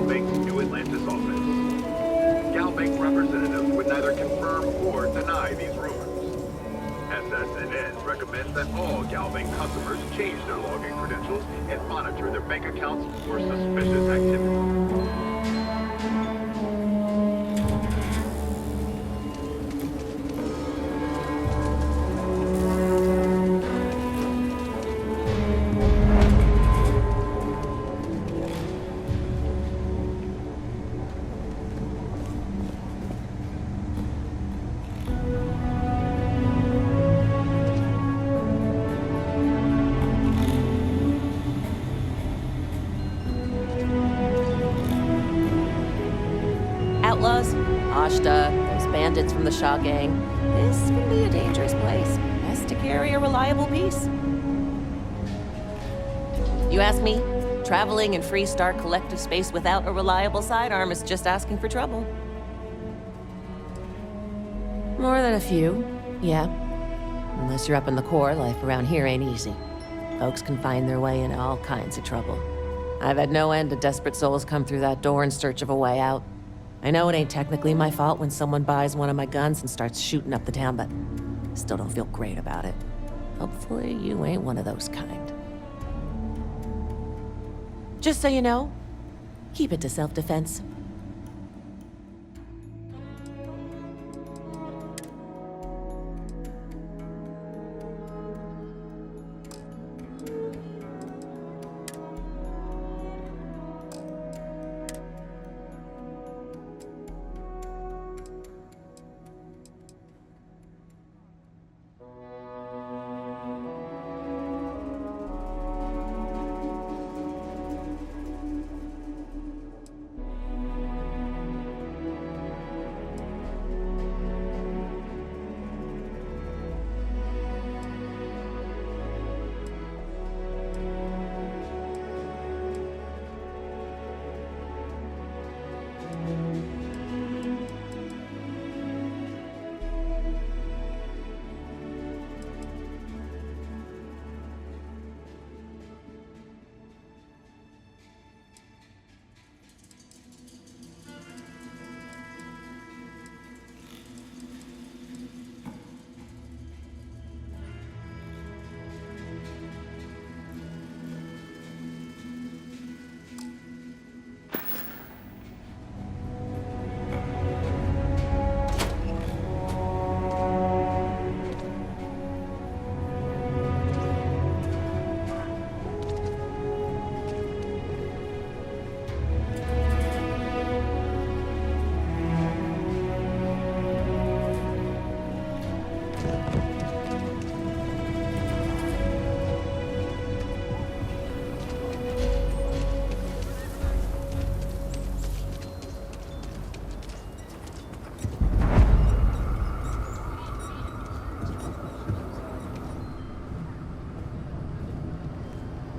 GalBank's New Atlantis office. GalBank representatives would neither confirm or deny these rumors. SSNN recommends that all GalBank customers change their login credentials and monitor their bank accounts for suspicious activity. Outlaws, Ashta, those bandits from the Shah gang. This can be a dangerous place. Best to carry a reliable piece. You ask me, traveling in Freestar collective space without a reliable sidearm is just asking for trouble. More than a few, yeah. Unless you're up in the core, life around here ain't easy. Folks can find their way into all kinds of trouble. I've had no end of desperate souls come through that door in search of a way out. I know it ain't technically my fault when someone buys one of my guns and starts shooting up the town, but I still don't feel great about it. Hopefully you ain't one of those kind. Just so you know, keep it to self-defense.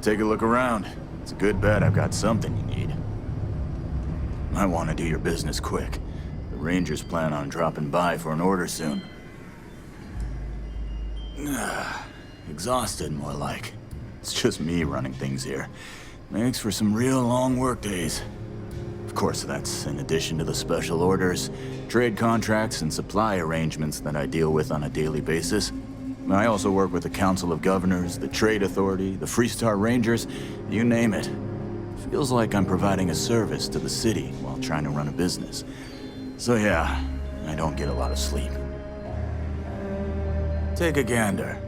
Take a look around. It's a good bet I've got something you need. Might want to do your business quick. The Rangers plan on dropping by for an order soon. Exhausted, more like. It's just me running things here. Makes for some real long work days. Of course, that's in addition to the special orders, trade contracts, and supply arrangements that I deal with on a daily basis. I also work with the Council of Governors, the Trade Authority, the Freestar Rangers, you name it. Feels like I'm providing a service to the city while trying to run a business. So yeah, I don't get a lot of sleep. Take a gander.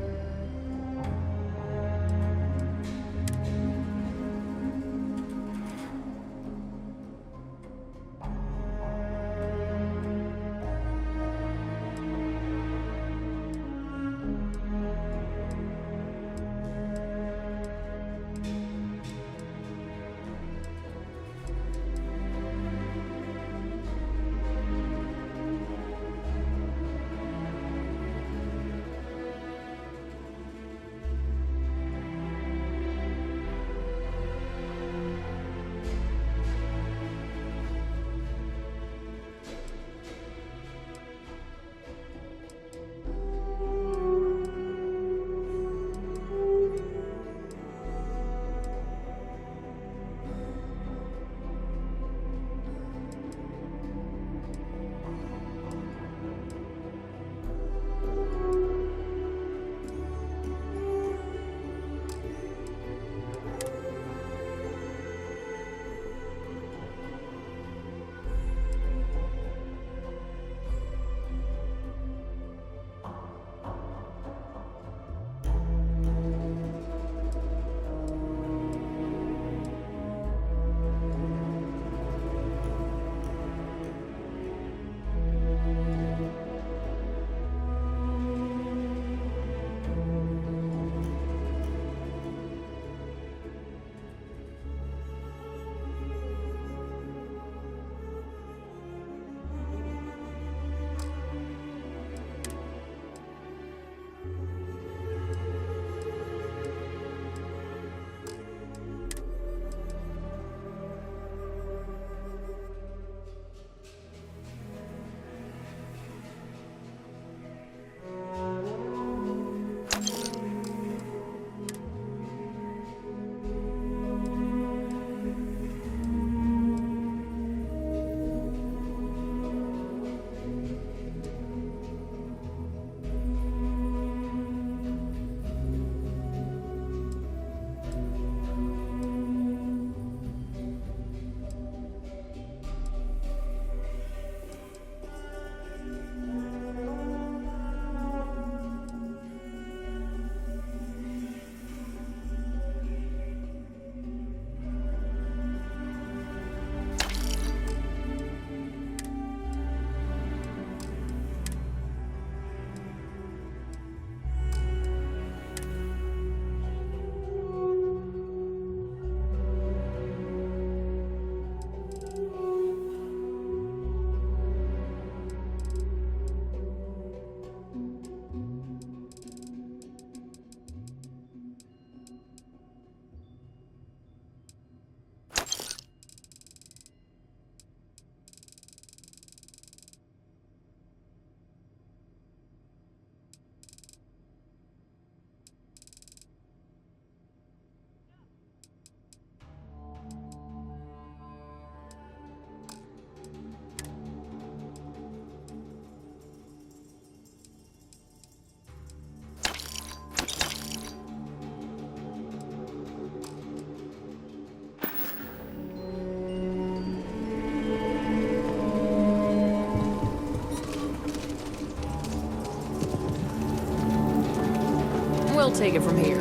we'll take it from here.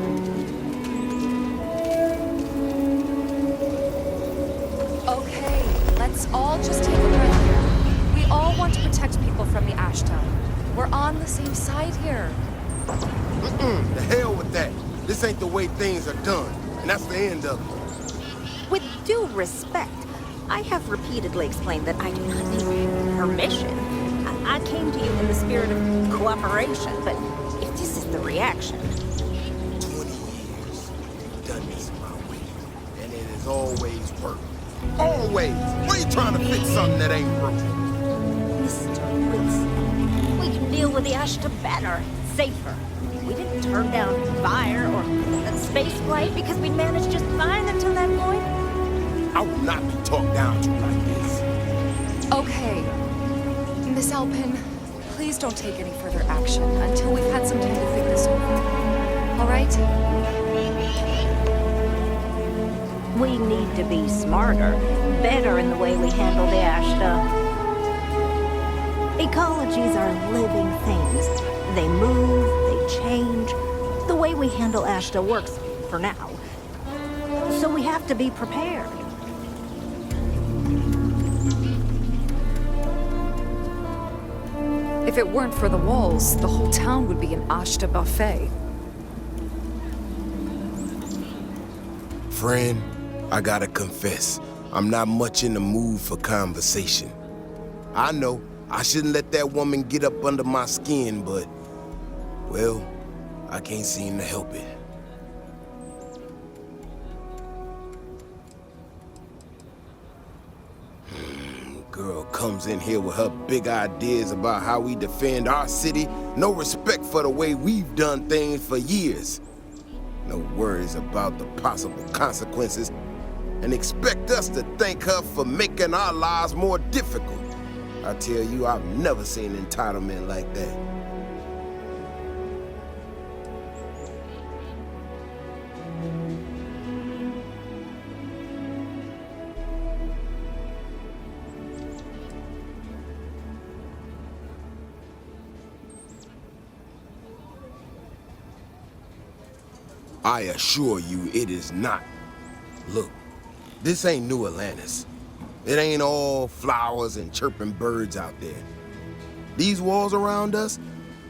Okay, let's all just take a breath here. We all want to protect people from the Ashta. We're on the same side here. The hell with that. This ain't the way things are done, and that's the end of it. With due respect, I have repeatedly explained that I do not need permission. I came to you in the spirit of cooperation, but if this is the reaction... 20 years, done this my way, and it has always worked. Always! Why are you trying to fix something that ain't broken? Mr. Wilson, we can deal with the Ashta better, safer. We didn't turn down fire or space flight because we managed just fine until that point. I will not be talked down to like this. Okay. Miss Alpin, please don't take any further action until we've had some time to think this over. All right? We need to be smarter, better in the way we handle the Ashta. Ecologies are living things. They move, they change. The way we handle Ashta works for now. So we have to be prepared. If it weren't for the walls, the whole town would be an Ashta buffet. Friend, I gotta confess, I'm not much in the mood for conversation. I know, I shouldn't let that woman get up under my skin, but, well, I can't seem to help it. Girl comes in here with her big ideas about how we defend our city. No respect for the way we've done things for years. No worries about the possible consequences. And expect us to thank her for making our lives more difficult. I tell you, I've never seen entitlement like that. I assure you it is not. Look, this ain't New Atlantis. It ain't all flowers and chirping birds out there. These walls around us,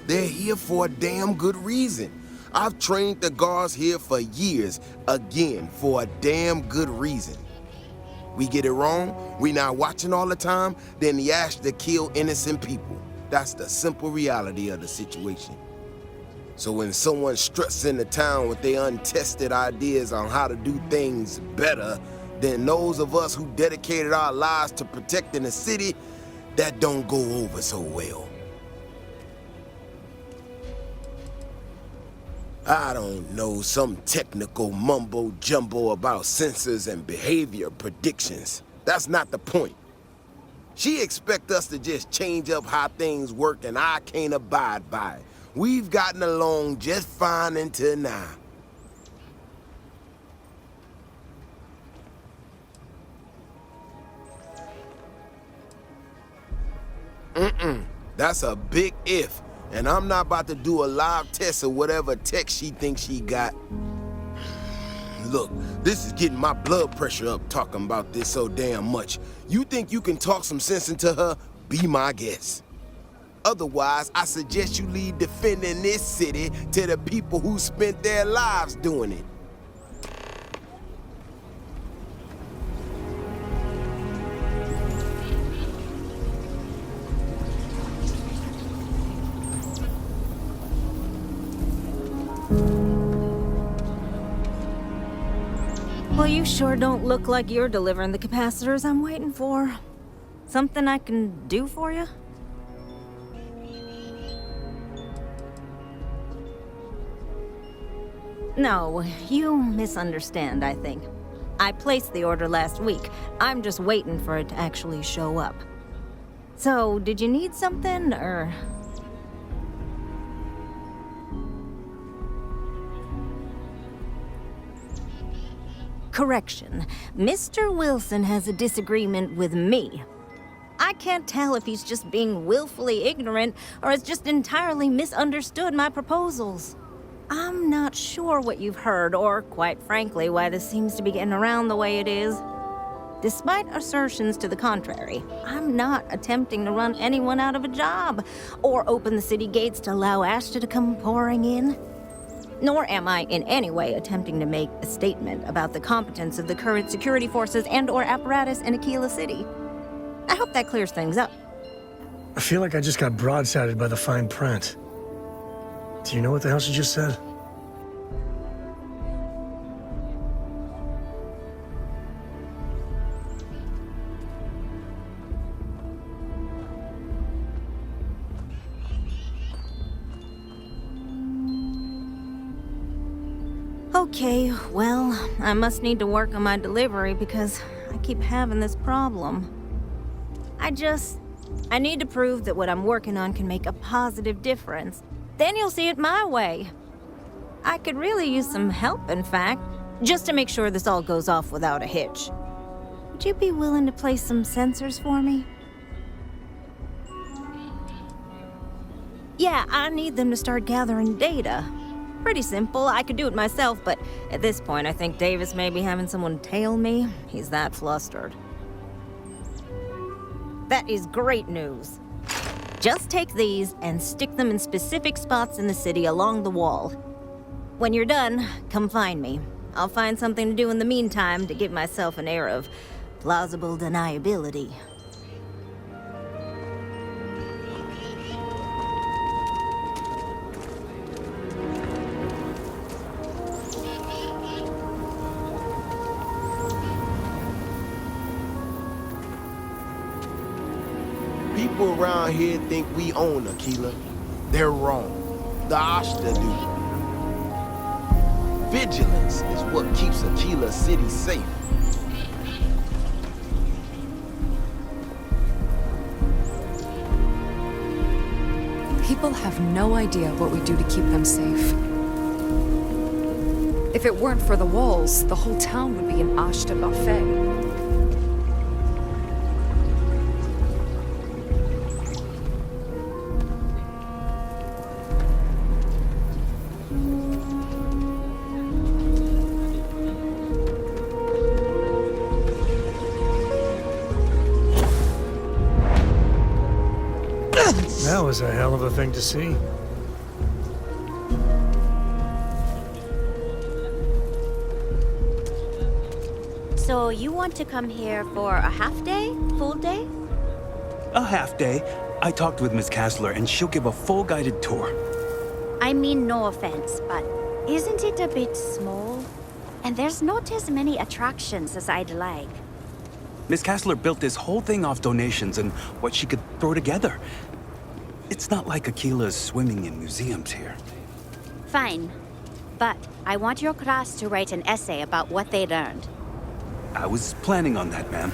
they're here for a damn good reason. I've trained the guards here for years, again, for a damn good reason. We get it wrong, we not watching all the time, then the Ashta kill innocent people. That's the simple reality of the situation. So when someone struts into town with their untested ideas on how to do things better than those of us who dedicated our lives to protecting the city, that don't go over so well. I don't know, some technical mumbo-jumbo about sensors and behavior predictions. That's not the point. She expects us to just change up how things work, and I can't abide by it. We've gotten along just fine until now. That's a big if, and I'm not about to do a live test of whatever tech she thinks she got. Look, this is getting my blood pressure up talking about this so damn much. You think you can talk some sense into her? Be my guest. Otherwise, I suggest you leave defending this city to the people who spent their lives doing it. Well, you sure don't look like you're delivering the capacitors I'm waiting for. Something I can do for you? No, you misunderstand, I think. I placed the order last week. I'm just waiting for it to actually show up. So, did you need something, or...? Correction. Mr. Wilson has a disagreement with me. I can't tell if he's just being willfully ignorant or has just entirely misunderstood my proposals. I'm not sure what you've heard, or quite frankly, why this seems to be getting around the way it is. Despite assertions to the contrary, I'm not attempting to run anyone out of a job, or open the city gates to allow Ashta to come pouring in. Nor am I in any way attempting to make a statement about the competence of the current security forces and/or apparatus in Aquila City. I hope that clears things up. I feel like I just got broadsided by the fine print. Do you know what the hell she just said? Okay, well, I must need to work on my delivery because I keep having this problem. I need to prove that what I'm working on can make a positive difference. Then you'll see it my way. I could really use some help, in fact, just to make sure this all goes off without a hitch. Would you be willing to place some sensors for me? Yeah, I need them to start gathering data. Pretty simple, I could do it myself, but at this point I think Davis may be having someone tail me. He's that flustered. That is great news. Just take these and stick them in specific spots in the city along the wall. When you're done, come find me. I'll find something to do in the meantime to give myself an air of plausible deniability. People around here think we own Aquila. They're wrong. The Ashta do. Vigilance is what keeps Aquila City safe. People have no idea what we do to keep them safe. If it weren't for the walls, the whole town would be an Ashta buffet. That was a hell of a thing to see. So you want to come here for a half day? Full day? A half day. I talked with Miss Kassler, and she'll give a full guided tour. I mean, no offense, but isn't it a bit small? And there's not as many attractions as I'd like. Miss Kassler built this whole thing off donations and what she could throw together. It's not like Aquila's swimming in museums here. Fine. But I want your class to write an essay about what they learned. I was planning on that, ma'am.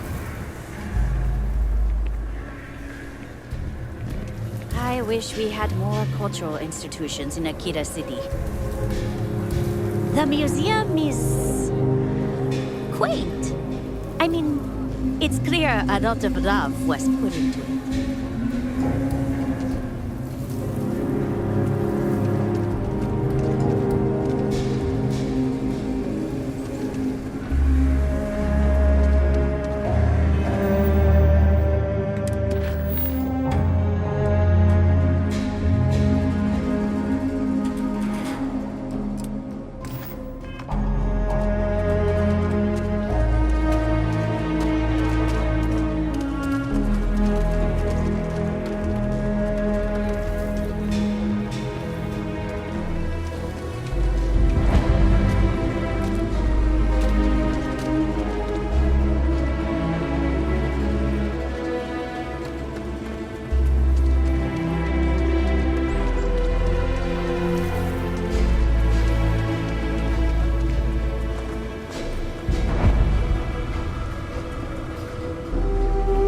I wish we had more cultural institutions in Aquila City. The museum is quaint. I mean, it's clear a lot of love was put into it.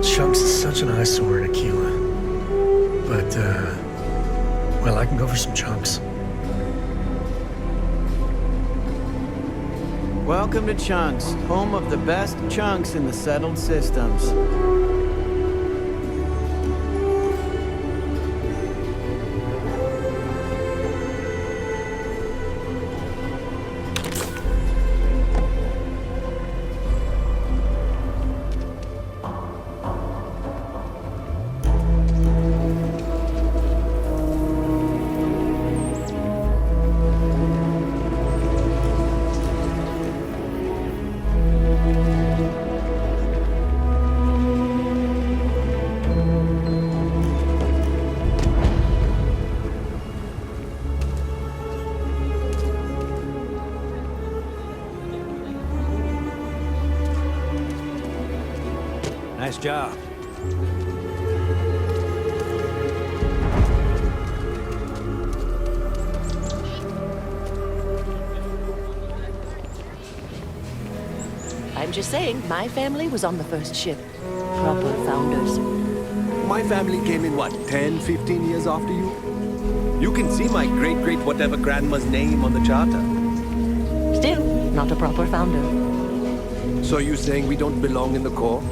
Chunks is such an eyesore in Aquila. But, well, I can go for some chunks. Welcome to Chunks, home of the best chunks in the settled systems. Nice job. I'm just saying, my family was on the first ship. Proper founders. My family came in, what, 10, 15 years after you? You can see my great-great whatever grandma's name on the charter. Still, not a proper founder. So you saying we don't belong in the Corps?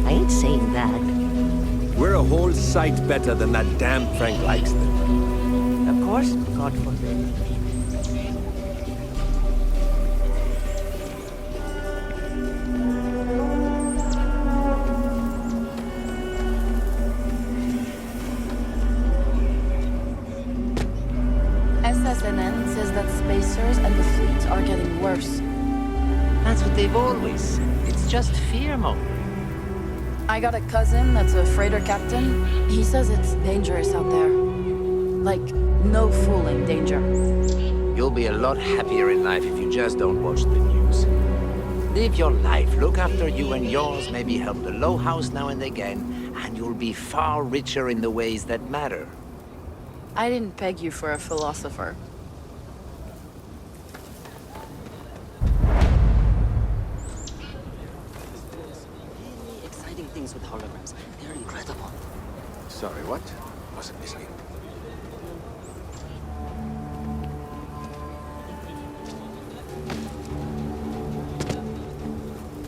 I ain't saying that. We're a whole sight better than that damn Frank Lykeston. Of course, God forbid. SSNN says that spacers and the fleet are getting worse. That's what they've always said. It's just fear mongering. I got a cousin that's a freighter captain. He says it's dangerous out there. Like, no fooling danger. You'll be a lot happier in life if you just don't watch the news. Live your life, look after you and yours, maybe help the low house now and again, and you'll be far richer in the ways that matter. I didn't peg you for a philosopher. Really exciting things with holograms. They're incredible. Sorry, what? Wasn't listening.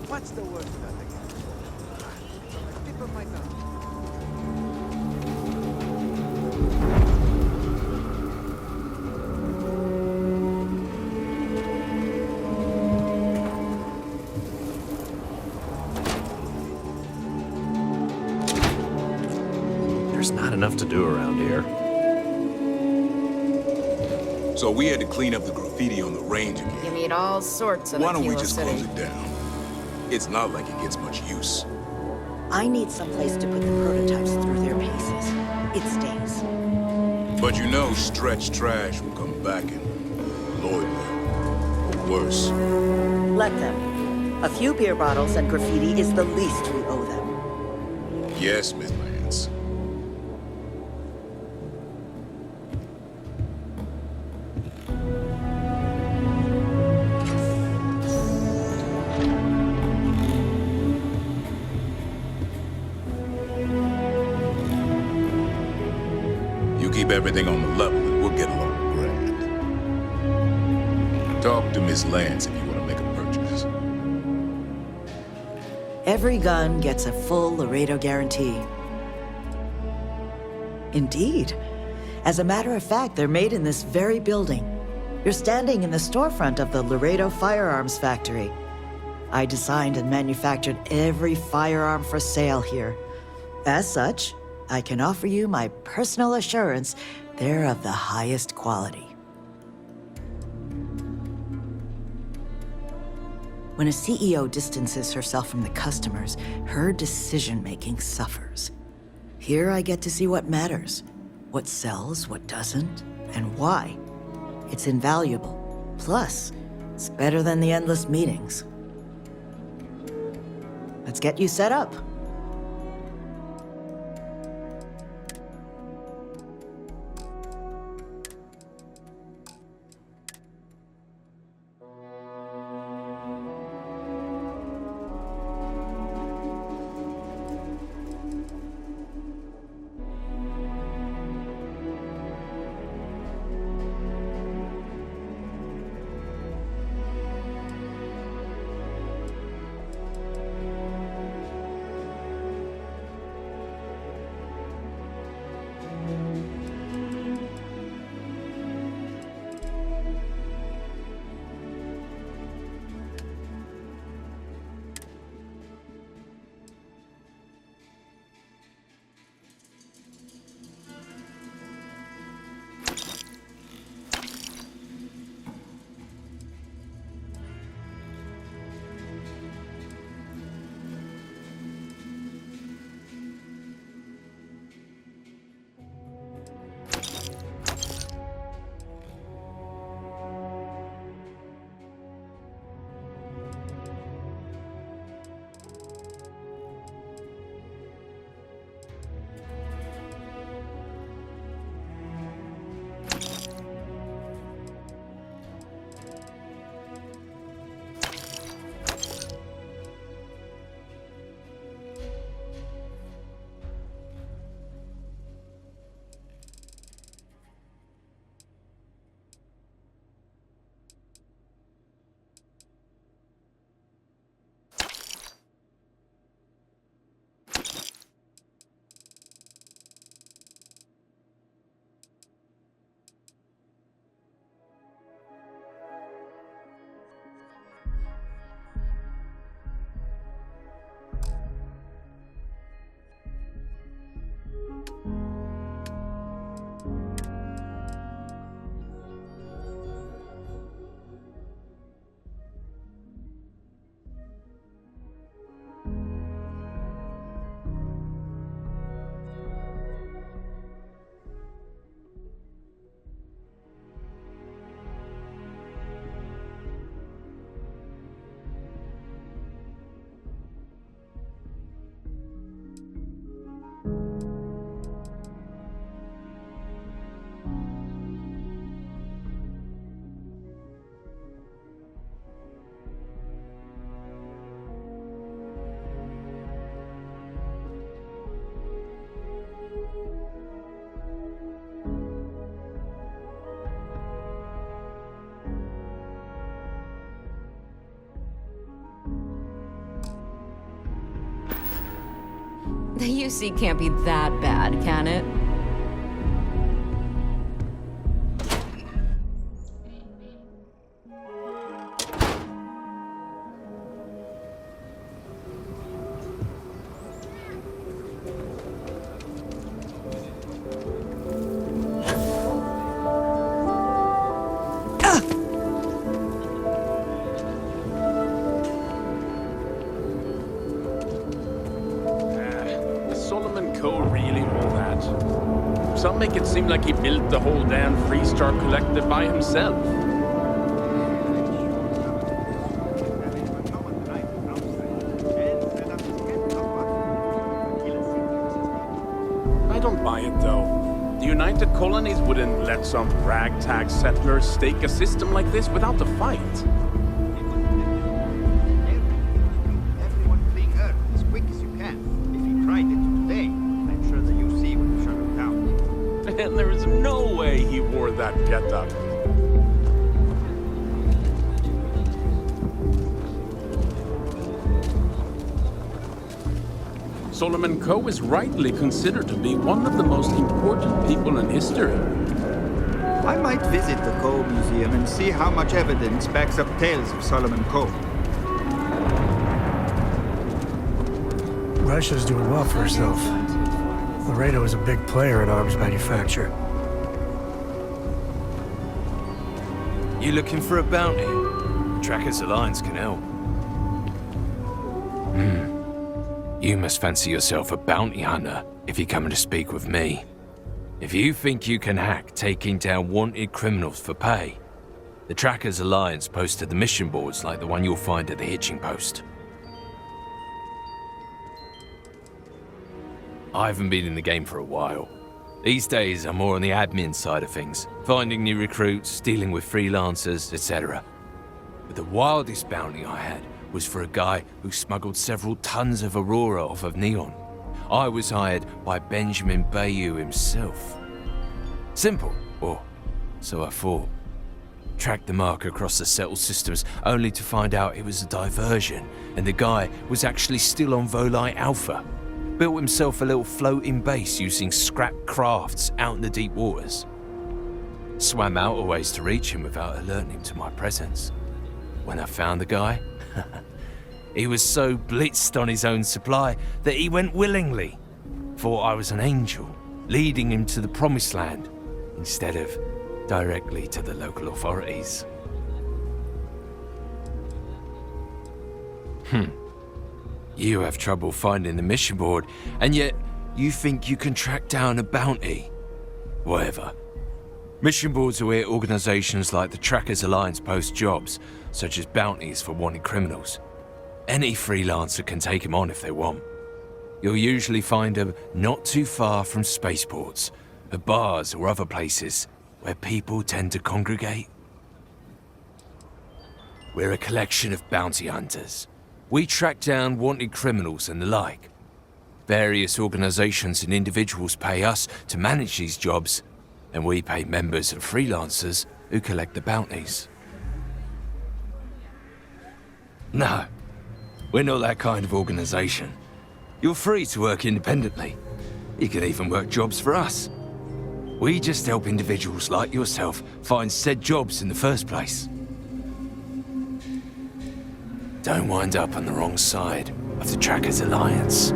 What's the word for that again? Tip of my tongue. There's not enough to do around here. So we had to clean up the graffiti on the range again. You meet all sorts of Why don't we Aquila just City. close it down? It's not like it gets much use. I need someplace to put the prototypes through their paces. It stays. But you know Stretch Trash will come back and Lloyd will. Or worse. Let them. A few beer bottles and graffiti is the least we owe them. Yes, Miss Lance. Keep everything on the level and we'll get along grand. Talk to Miss Lance if you want to make a purchase. Every gun gets a full Laredo guarantee. Indeed. As a matter of fact, they're made in this very building. You're standing in the storefront of the Laredo Firearms Factory. I designed and manufactured every firearm for sale here. As such, I can offer you my personal assurance they're of the highest quality. When a CEO distances herself from the customers, her decision-making suffers. Here I get to see what matters, what sells, what doesn't, and why. It's invaluable. Plus, it's better than the endless meetings. Let's get you set up. The UC can't be that bad, can it? Is Solomon Coe really all that? Some make it seem like he built the whole damn Freestar Collective by himself. I don't buy it, though. The United Colonies wouldn't let some ragtag settlers stake a system like this without a fight. Everyone fleeing Earth as quick as you can. If you tried it today, I'm sure the UC would have shut him down. And there is no way he wore that getup. Solomon Coe is rightly considered to be one of the most important people in history. I might visit the Coe Museum and see how much evidence backs up tales of Solomon Coe. Russia's doing well for herself. Laredo is a big player in arms manufacture. You looking for a bounty? Trackers Alliance can help. You must fancy yourself a bounty hunter if you're coming to speak with me. If you think you can hack taking down wanted criminals for pay, the Trackers Alliance posted the mission boards like the one you'll find at the hitching post. I haven't been in the game for a while. These days, I'm more on the admin side of things, finding new recruits, dealing with freelancers, etc. But the wildest bounty I had was for a guy who smuggled several tons of Aurora off of Neon. I was hired by Benjamin Bayou himself. Simple, or so I thought. Tracked the mark across the settled systems, only to find out it was a diversion, and the guy was actually still on Volite Alpha. Built himself a little floating base using scrap crafts out in the deep waters. Swam out a ways to reach him without alerting him to my presence. When I found the guy, he was so blitzed on his own supply that he went willingly. Thought I was an angel, leading him to the promised land, instead of directly to the local authorities. You have trouble finding the mission board, and yet you think you can track down a bounty? Whatever. Mission boards are where organizations like the Trackers Alliance post jobs, such as bounties for wanted criminals. Any freelancer can take them on if they want. You'll usually find them not too far from spaceports, at bars or other places where people tend to congregate. We're a collection of bounty hunters. We track down wanted criminals and the like. Various organizations and individuals pay us to manage these jobs, and we pay members and freelancers who collect the bounties. No, we're not that kind of organization. You're free to work independently. You can even work jobs for us. We just help individuals like yourself find said jobs in the first place. Don't wind up on the wrong side of the Trackers Alliance.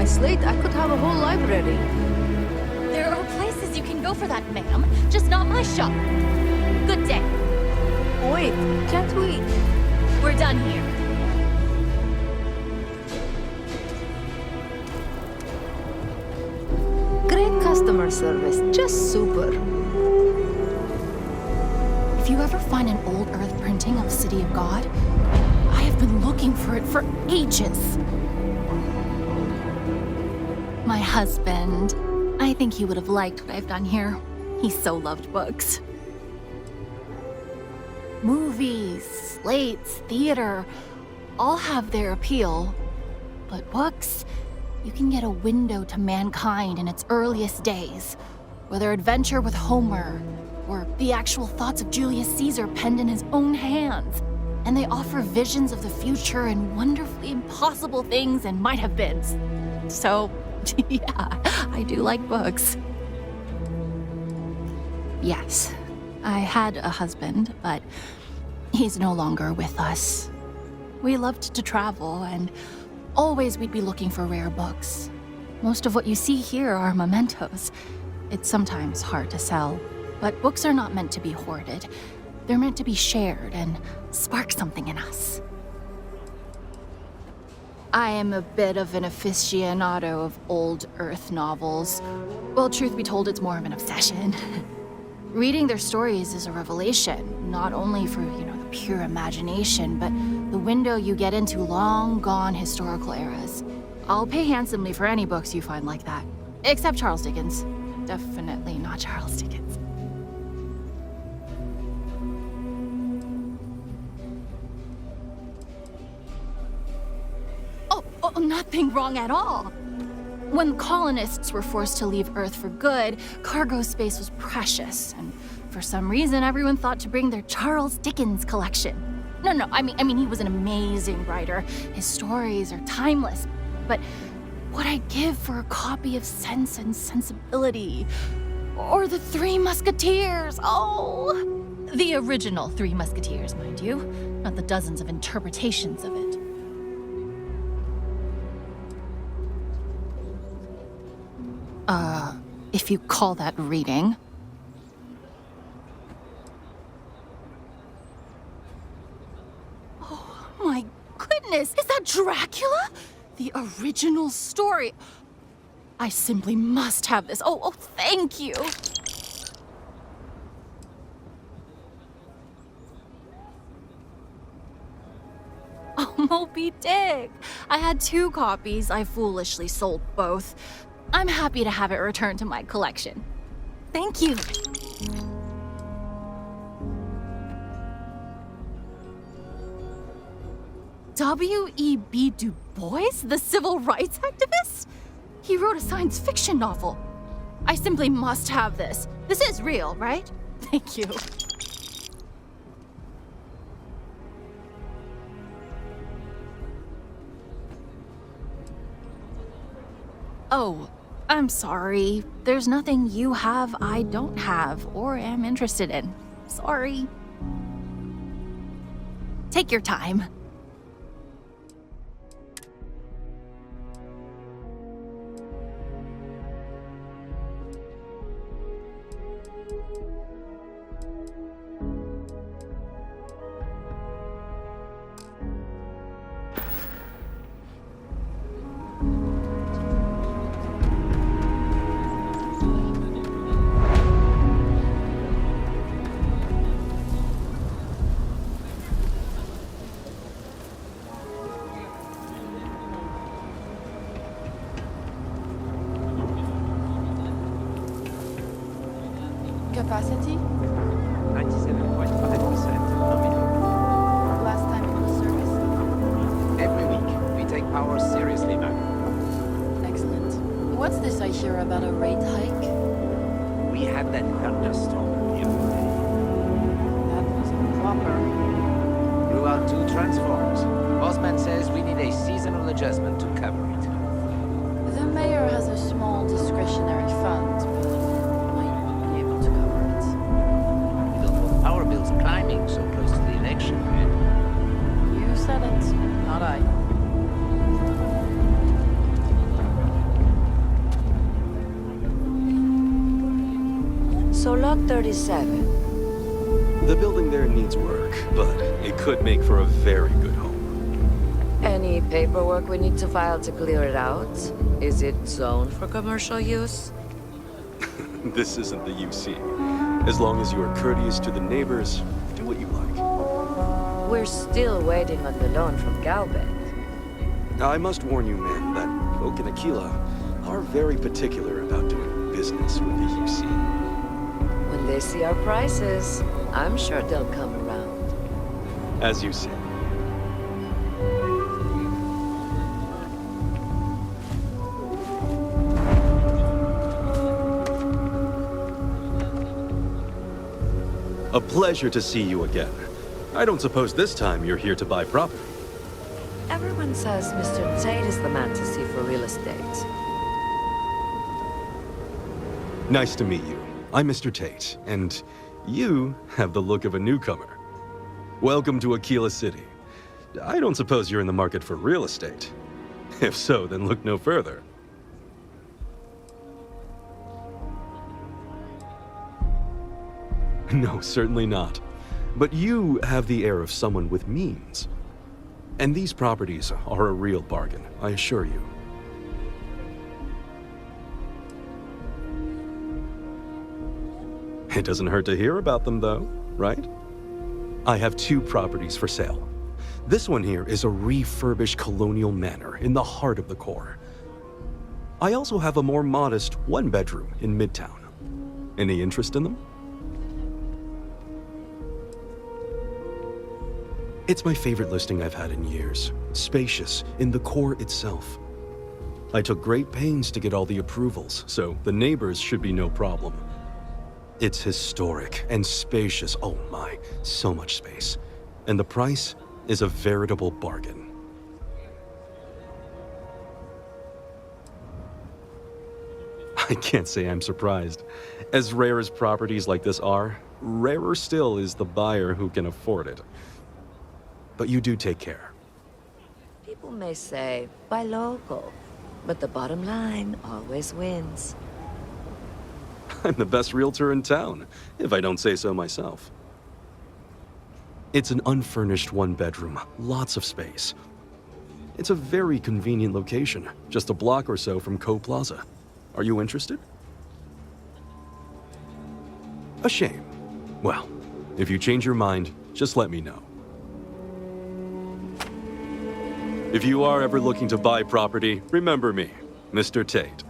Slate, I could have a whole library. There are places you can go for that, ma'am. Just not my shop. Good day. Wait, can't we? We're done here. Great customer service. Just super. If you ever find an old Earth printing of City of God, I have been looking for it for ages. My husband, I think he would have liked what I've done here. He so loved books. Movies, slates, theater, all have their appeal. But books, you can get a window to mankind in its earliest days. Whether adventure with Homer, or the actual thoughts of Julius Caesar penned in his own hands. And they offer visions of the future and wonderfully impossible things and might-have-beens. So, yeah, I do like books. Yes, I had a husband, but he's no longer with us. We loved to travel, and always we'd be looking for rare books. Most of what you see here are mementos. It's sometimes hard to sell, but books are not meant to be hoarded. They're meant to be shared and spark something in us. I am a bit of an aficionado of old Earth novels. Well, truth be told, it's more of an obsession. Reading their stories is a revelation, not only for, the pure imagination, but the window you get into long-gone historical eras. I'll pay handsomely for any books you find like that. Except Charles Dickens. Definitely not Charles Dickens. Oh, nothing wrong at all. When colonists were forced to leave Earth for good, cargo space was precious, and for some reason everyone thought to bring their Charles Dickens collection. No, I mean he was an amazing writer. His stories are timeless, but what I'd give for a copy of Sense and Sensibility, or The Three Musketeers, oh! The original Three Musketeers, mind you, not the dozens of interpretations of it. If you call that reading. Oh my goodness, is that Dracula? The original story. I simply must have this. Oh, thank you. Oh, Moby Dick. I had 2 copies. I foolishly sold both. I'm happy to have it returned to my collection. Thank you. W.E.B. Du Bois, the civil rights activist? He wrote a science fiction novel. I simply must have this. This is real, right? Thank you. Oh, I'm sorry. There's nothing you have I don't have or am interested in. Sorry. Take your time. Capacity? 97.5% nominal. Last time it was service? Every week, we take power seriously, ma'am. Excellent. What's this I hear about a rate hike? We had that thunderstorm the other day. That was proper. Blew out 2 transforms. Bossman says we need a seasonal adjustment to cover it. The mayor has a small discretionary fund, but might be able to cover it. We don't want power bills climbing so close to the election, man. You said it, not I. So Lot 37. The building there needs work, but it could make for a very good home. Any paperwork we need to file to clear it out? Is it zoned for commercial use? This isn't the UC. As long as you are courteous to the neighbors, We're still waiting on the loan from Galbank. I must warn you, ma'am, that folk in Aquila are very particular about doing business with the UC. When they see our prices, I'm sure they'll come around. As you say. A pleasure to see you again. I don't suppose this time you're here to buy property. Everyone says Mr. Tate is the man to see for real estate. Nice to meet you. I'm Mr. Tate, and you have the look of a newcomer. Welcome to Aquila City. I don't suppose you're in the market for real estate. If so, then look no further. No, certainly not. But you have the air of someone with means. And these properties are a real bargain, I assure you. It doesn't hurt to hear about them, though, right? I have 2 properties for sale. This one here is a refurbished colonial manor in the heart of the core. I also have a more modest 1-bedroom in Midtown. Any interest in them? It's my favorite listing I've had in years. Spacious in the core itself. I took great pains to get all the approvals, so the neighbors should be no problem. It's historic and spacious. Oh my, so much space. And the price is a veritable bargain. I can't say I'm surprised. As rare as properties like this are, rarer still is the buyer who can afford it. But you do take care. People may say, buy local, but the bottom line always wins. I'm the best realtor in town, if I don't say so myself. It's an unfurnished 1-bedroom, lots of space. It's a very convenient location, just a block or so from Co Plaza. Are you interested? A shame. Well, if you change your mind, just let me know. If you are ever looking to buy property, remember me, Mr. Tate.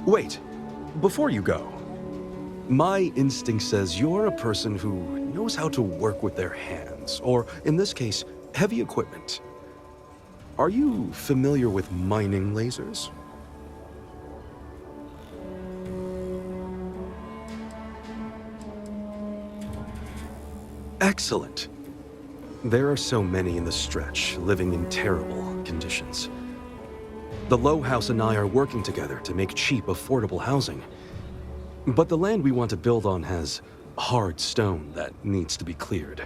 Wait, before you go, my instinct says you're a person who knows how to work with their hands, or in this case, heavy equipment. Are you familiar with mining lasers? Excellent. There are so many in the stretch, living in terrible conditions. The Low House and I are working together to make cheap, affordable housing. But the land we want to build on has hard stone that needs to be cleared.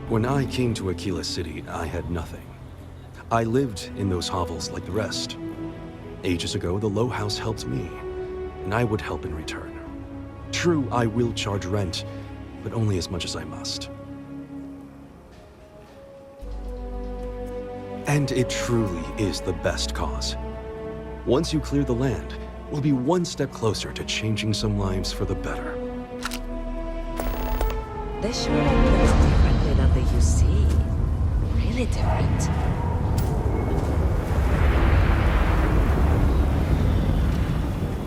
When I came to Aquila City, I had nothing. I lived in those hovels like the rest. Ages ago, the Low House helped me, and I would help in return. True, I will charge rent, but only as much as I must. And it truly is the best cause. Once you clear the land, we'll be one step closer to changing some lives for the better. They sure make things differently than the UC. Really different.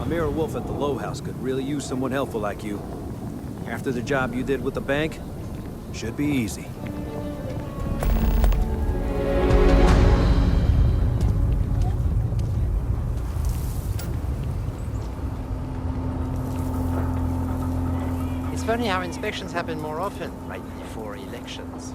Amira Wolf at the Low House could really use someone helpful like you. After the job you did with the bank, should be easy. It's funny how inspections happen more often right before elections.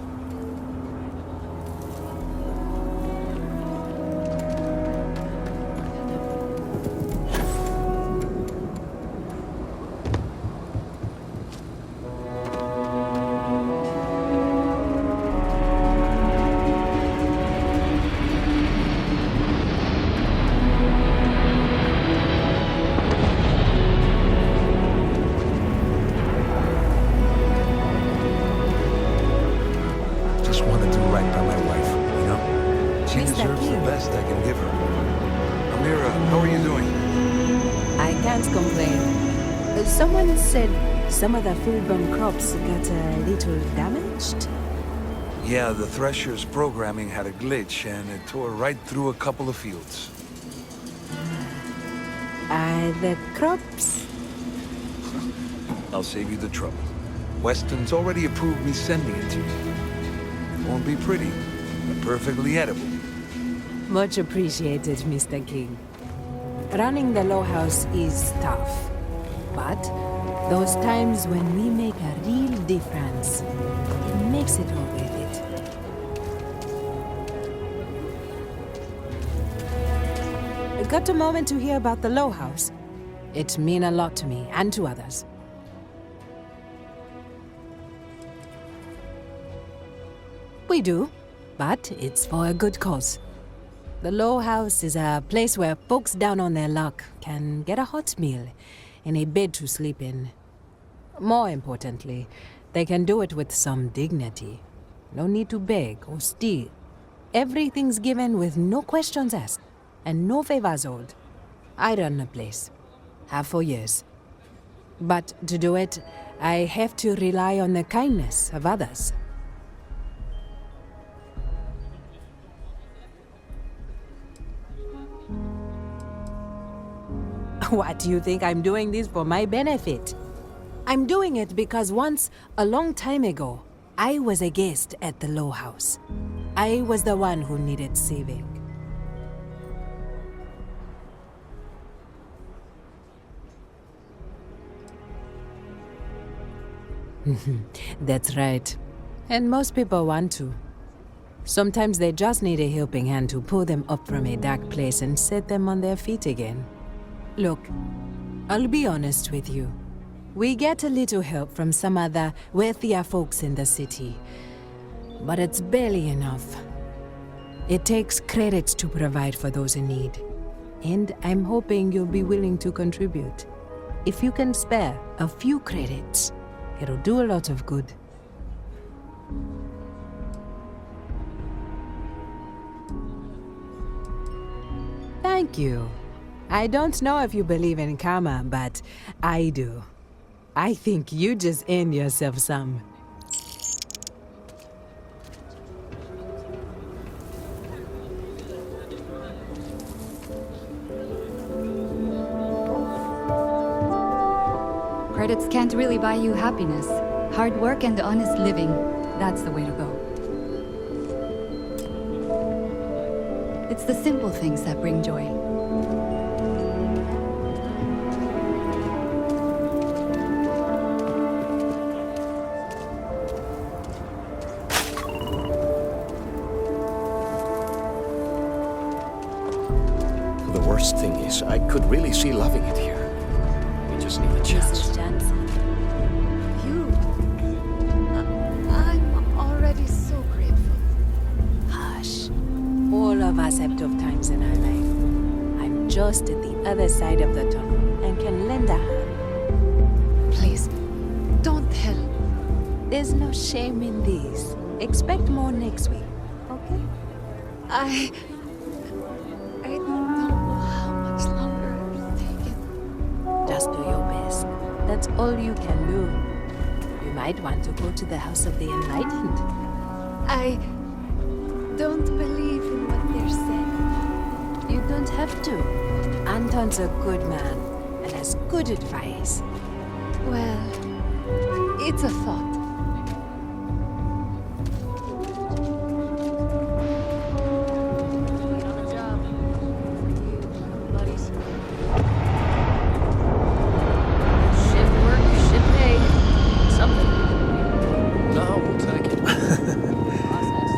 Someone said some of the full-grown crops got a little damaged? Yeah, the Thresher's programming had a glitch, and it tore right through a couple of fields. The crops? I'll save you the trouble. Weston's already approved me sending it to you. Won't be pretty, but perfectly edible. Much appreciated, Mr. King. Running the Low House is tough, but those times when we make a real difference, it makes it all worth it. I got a moment to hear about the Low House. It means a lot to me and to others. We do, but it's for a good cause. The Low House is a place where folks down on their luck can get a hot meal and a bed to sleep in. More importantly, they can do it with some dignity. No need to beg or steal. Everything's given with no questions asked and no favors owed. I run the place. Have for years. But to do it, I have to rely on the kindness of others. What, do you think I'm doing this for my benefit? I'm doing it because once, a long time ago, I was a guest at the Low House. I was the one who needed saving. That's right. And most people want to. Sometimes they just need a helping hand to pull them up from a dark place and set them on their feet again. Look, I'll be honest with you. We get a little help from some other wealthier folks in the city, but it's barely enough. It takes credits to provide for those in need, and I'm hoping you'll be willing to contribute. If you can spare a few credits, it'll do a lot of good. Thank you. I don't know if you believe in karma, but I do. I think you just earned yourself some. Credits can't really buy you happiness. Hard work and honest living, that's the way to go. It's the simple things that bring joy. The worst thing is, I could really see loving it here. We just need a chance. Mrs. Johnson. I'm already so grateful. Hush. All of us have tough times in our life. I'm just at the other side of the tunnel and can lend a hand. Please, don't tell. There's no shame in this. Expect more next week, okay? I don't know how much longer it'll take it. Just do your best. That's all you can do. You might want to go to the House of the Enlightened. I don't believe in what they're saying. You don't have to. Anton's a good man and has good advice. Well, it's a thought.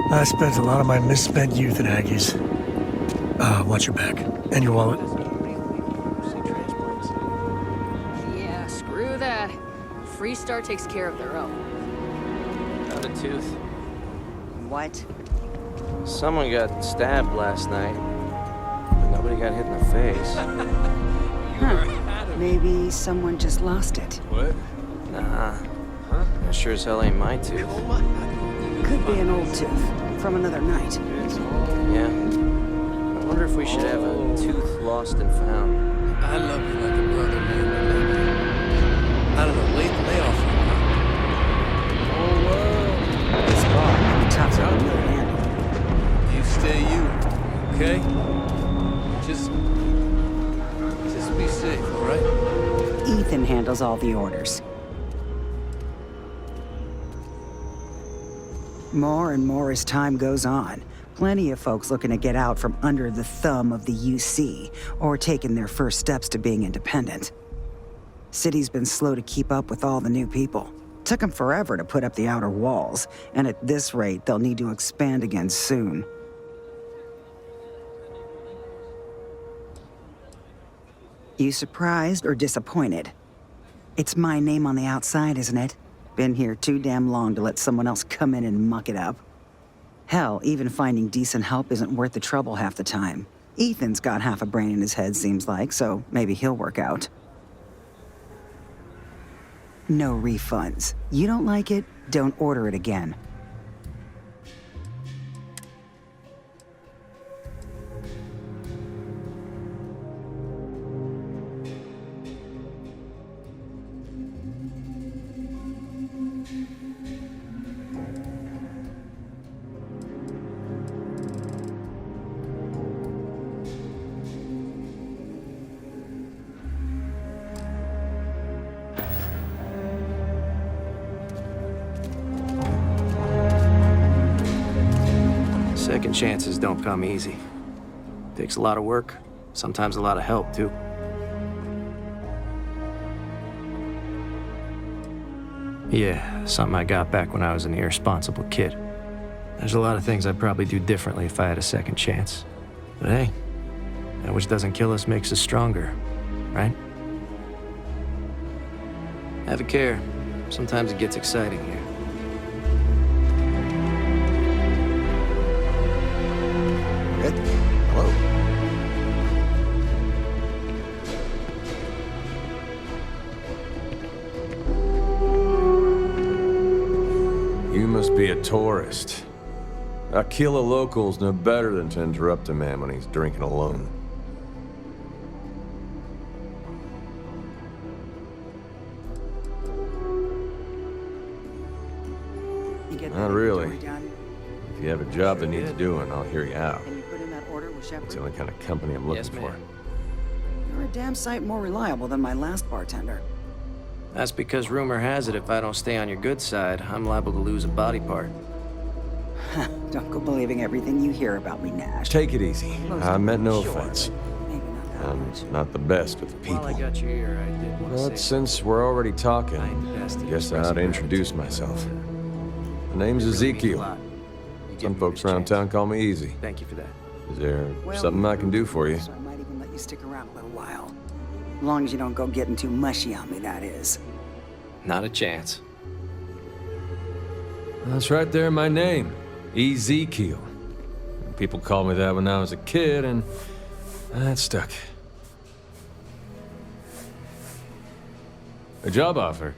I spent a lot of my misspent youth in Aggies. Watch your back. And your wallet. Yeah, screw that. Freestar takes care of their own. Found a tooth. What? Someone got stabbed last night, but nobody got hit in the face. Maybe someone just lost it. What? Nah. That sure as hell ain't my tooth. Could be an old tooth from another night. Yeah. I wonder if we should have a tooth lost and found. I love you like a brother, man. fills all the orders. More and more as time goes on. Plenty of folks looking to get out from under the thumb of the UC, or taking their first steps to being independent. City's been slow to keep up with all the new people. Took them forever to put up the outer walls, and at this rate, they'll need to expand again soon. You surprised or disappointed? It's my name on the outside, isn't it? Been here too damn long to let someone else come in and muck it up. Hell, even finding decent help isn't worth the trouble half the time. Ethan's got half a brain in his head, seems like, so maybe he'll work out. No refunds. You don't like it, don't order it again. Second chances don't come easy. Takes a lot of work, sometimes a lot of help, too. Yeah, something I got back when I was an irresponsible kid. There's a lot of things I'd probably do differently if I had a second chance. But hey, that which doesn't kill us makes us stronger, right? Have a care. Sometimes it gets exciting here. Hello. You must be a tourist. Aquila locals know better than to interrupt a man when he's drinking alone. Not really. If you have a job that needs doing, I'll hear you out. It's the only kind of company I'm looking for. You're a damn sight more reliable than my last bartender. That's because rumor has it if I don't stay on your good side, I'm liable to lose a body part. Don't go believing everything you hear about me, Nash. Take it easy. I meant no offense. I'm not the best with people. While I got your ear, I did want to But say since we're already talking, I guess I ought to introduce myself. My name's Ezekiel. Some folks around town call me Easy. Thank you for that. Is there something I can do for you? So I might even let you stick around a little while. As long as you don't go getting too mushy on me, that is. Not a chance. That's right there in my name, Ezekiel. People called me that when I was a kid, and that stuck. A job offer?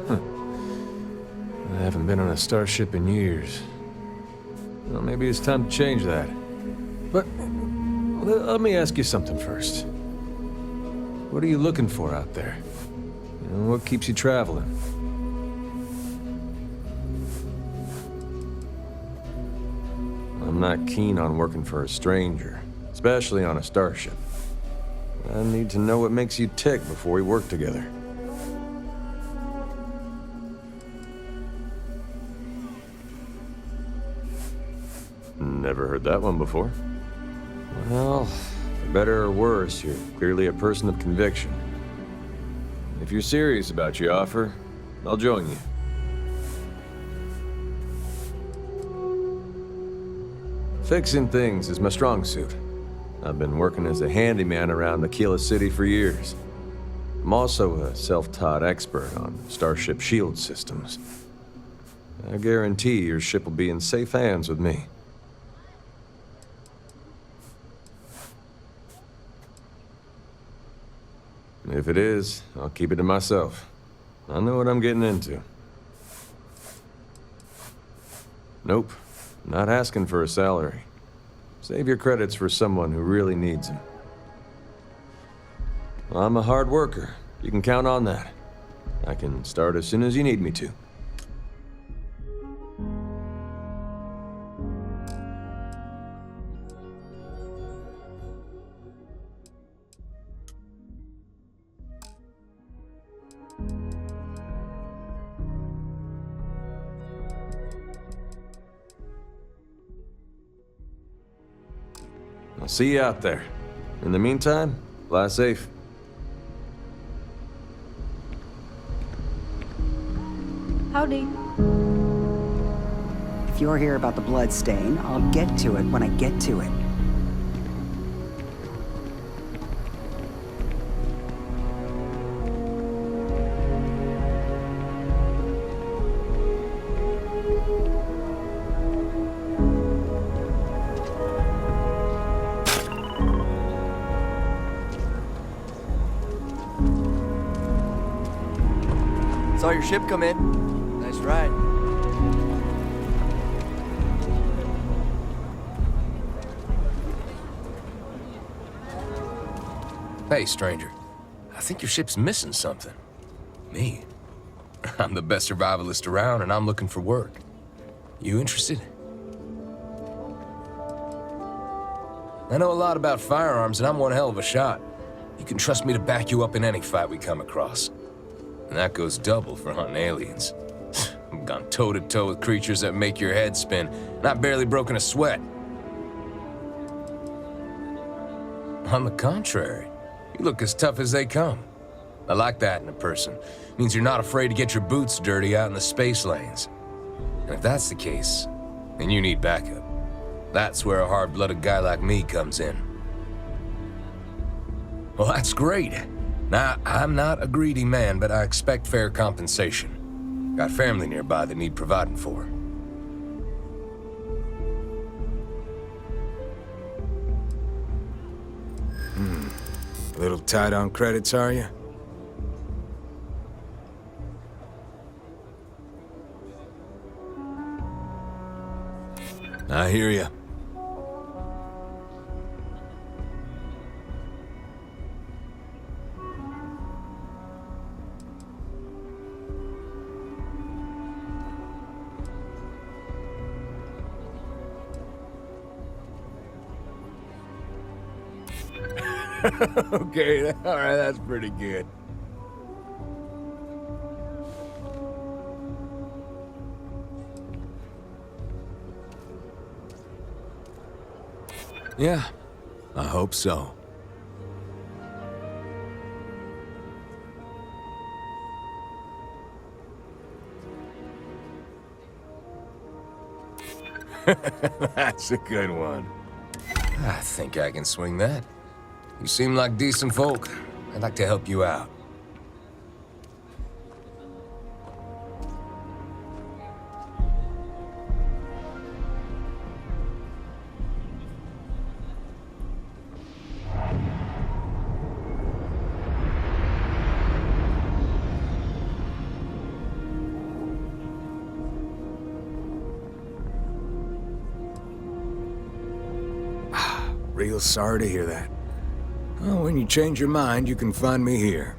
Huh. I haven't been on a starship in years. Well, maybe it's time to change that. But let me ask you something first. What are you looking for out there? You know, what keeps you traveling? I'm not keen on working for a stranger, especially on a starship. I need to know what makes you tick before we work together. Never heard that one before. Well, for better or worse, you're clearly a person of conviction. If you're serious about your offer, I'll join you. Fixing things is my strong suit. I've been working as a handyman around Aquila City for years. I'm also a self-taught expert on Starship shield systems. I guarantee your ship will be in safe hands with me. If it is, I'll keep it to myself. I know what I'm getting into. Nope, not asking for a salary. Save your credits for someone who really needs them. I'm a hard worker. You can count on that. I can start as soon as you need me to. I'll see you out there. In the meantime, fly safe. Howdy. If you're here about the blood stain, I'll get to it when I get to it. Saw your ship come in. Nice ride. Hey, stranger. I think your ship's missing something. Me? I'm the best survivalist around, and I'm looking for work. You interested? I know a lot about firearms, and I'm one hell of a shot. You can trust me to back you up in any fight we come across. And that goes double for hunting aliens. I've gone toe-to-toe with creatures that make your head spin, and I've barely broken a sweat. On the contrary, you look as tough as they come. I like that in a person. It means you're not afraid to get your boots dirty out in the space lanes. And if that's the case, then you need backup. That's where a hard-blooded guy like me comes in. Well, that's great. Now, I'm not a greedy man, but I expect fair compensation. Got family nearby that need providing for. A little tight on credits, are you? I hear ya. Okay, all right, that's pretty good. Yeah, I hope so. That's a good one. I think I can swing that. You seem like decent folk. I'd like to help you out. Real sorry to hear that. Well, when you change your mind, you can find me here.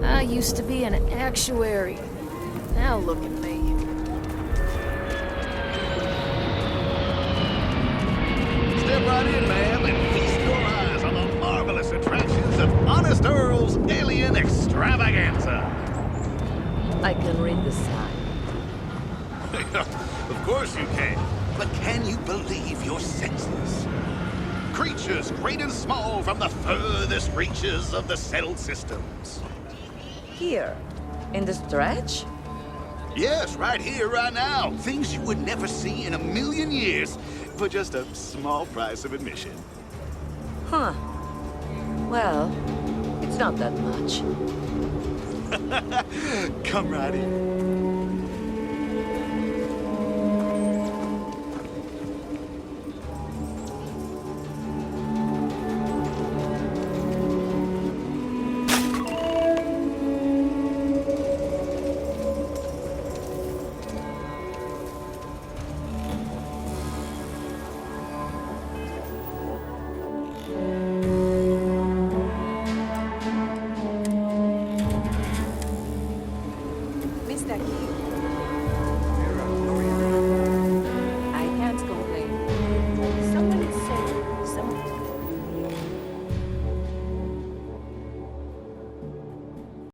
I used to be an actuary. Now look at me. Step right in, ma'am, and feast your eyes on the marvelous attractions of Honest Earl's Alien Extravaganza. I can read the sign. Of course you can. But can you believe your senses? Creatures great and small from the furthest reaches of the settled systems. Here, in the stretch? Yes, right here, right now. Things you would never see in a million years for just a small price of admission. Huh. Well, it's not that much. Come right in.